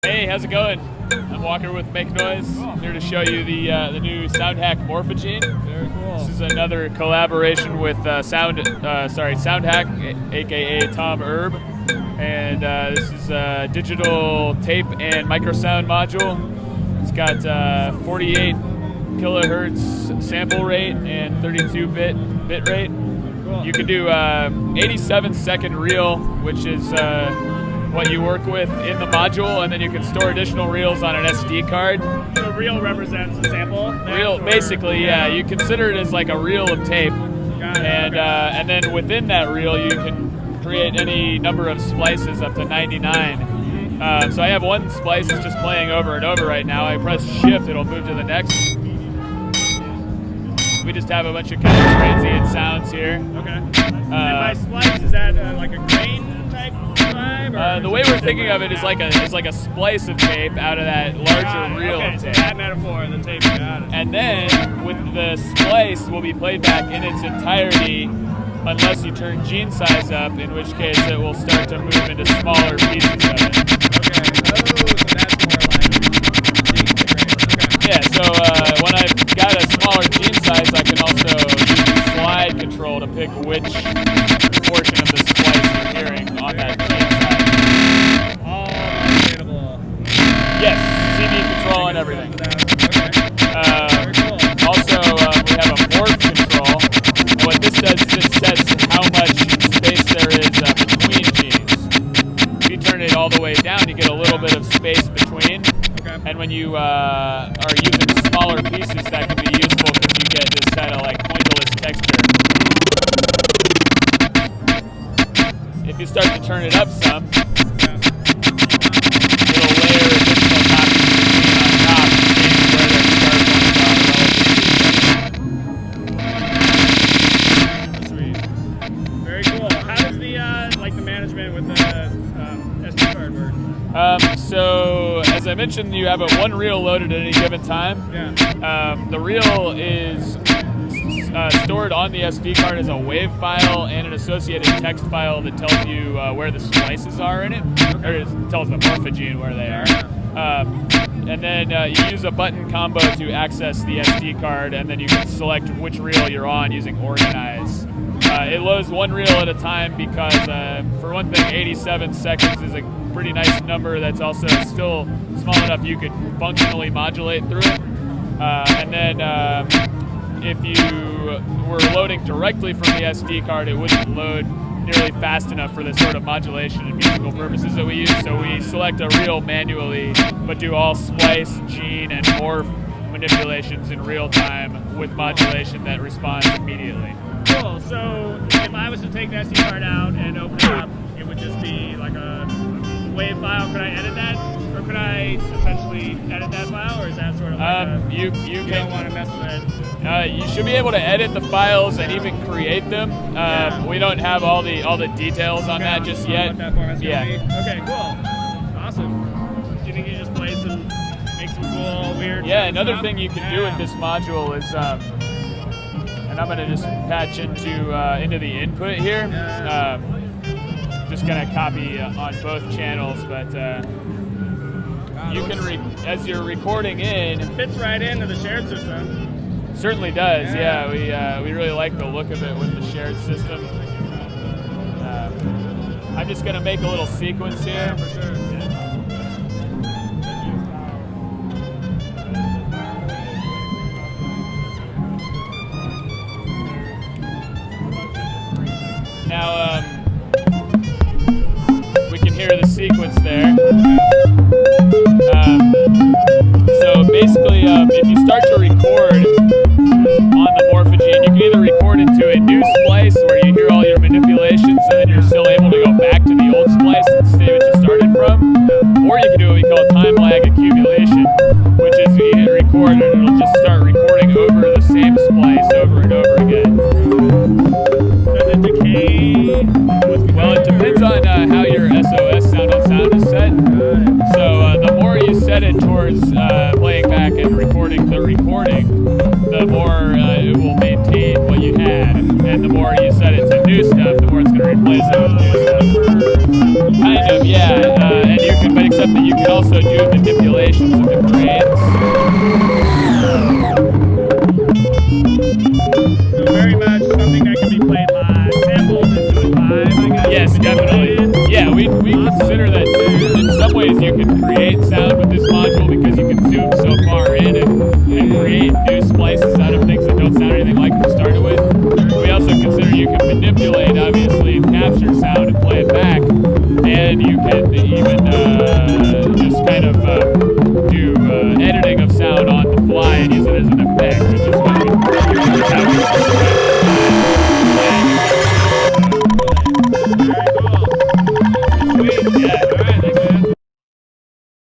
Hey, how's it going? I'm Walker with Make Noise. I'm here to show you the new sound hack Morphogene. Very cool. This is another collaboration with Sound Hack, aka Tom Erb, and this is a digital tape and microsound module. It's got 48 kilohertz sample rate and 32-bit rate. Cool. You can do 87-second reel, which is what you work with in the module, and then you can store additional reels on an SD card. So reel represents the sample? Reel, basically, yeah. You consider it as like a reel of tape. Got it, And, okay. And then within that reel, you can create any number of splices up to 99. So I have one splice that's just playing over and over right now. I press shift, it'll move to the next. We just have a bunch of kind of transient sounds here. Okay. And by splice, is that like a grain type vibe? The way we're thinking of it is like a splice of tape out of that larger reel okay, of so tape. that metaphor, the tape, got it. And then with the splice will be played back in its entirety unless you turn gene size up, in which case it will start to move into smaller pieces of it. Okay. Oh, so that's more like Yeah, so when I've got a smaller gene size, I can also use the slide control to pick which portion of the splice you're hearing on that gene size. all understandable. Yes, CD control and everything. Okay. Very cool. Also, we have a morph control. What this does is it sets how much space there is between genes. If you turn it all the way down, you get a little bit of space between. Okay. And when you are using smaller pieces, that can be useful because you get this kind of like pointillist texture. If you start to turn it up some, it'll layer additional copies of the scene on top and change where their start points are relative to each other. Sweet. Very cool. How does the management with the SD card work? So, as I mentioned, you have one reel loaded at any given time. Yeah. The reel is stored on the SD card as a WAV file and an associated text file that tells you where the splices are in it, or it tells the Morphogene where they are. And then you use a button combo to access the SD card, and then you can select which reel you're on using Organize. It loads one reel at a time because, for one thing, 87 seconds is a pretty nice number that's also still small enough you could functionally modulate through it. And then if you were loading directly from the SD card, it wouldn't load nearly fast enough for the sort of modulation and musical purposes that we use. So we select a reel manually, but do all splice, gene, and morph manipulations in real time with modulation that responds immediately. Cool. So if I was to take the SD card out and open it up, it would just be like a WAV file. Could I edit that, or could I essentially edit that file, or is that sort of like you don't can want to mess with it? You should be able to edit the files and even create them. We don't have all the details on that just yet. What that format's gonna Yeah. be? Okay. Cool. Awesome. Do you think you just play some, make some cool, weird? Yeah. Another stuff? thing you can do with this module is, and I'm gonna just patch into the input here. Yeah. Just gonna copy on both channels, but you can as you're recording in. It fits right into the shared system. Certainly does. Yeah. Yeah, we really like the look of it with the shared system. I'm just gonna make a little sequence here. Yeah, for sure. Now, we can hear the sequence there. So basically, if you start to record on the Morphogene, you can either record into a new splice where you hear all your manipulations and then you're still able to go back to the old splice and stay what you started from, or you can do what we call time lag accumulation, which is you hit record and it'll just start recording over the same splice over and over again. Does it decay? Well, it depends on how your SOS sound on sound is set. So the more you set it towards playing back and recording the recording, the more it will maintain what you had. And the more you set it to new stuff, the more it's going to replace it with new stuff. Kind of, yeah. And you can, but except concept that you can also do manipulations of the grains. So very much something that can be played live, sampled and do it live, I guess. Yes, definitely. Yeah, we consider that in some ways you can create sound with this module because you can zoom so far in and create new splices out of things that don't sound anything like you started with. We also consider you can manipulate, obviously,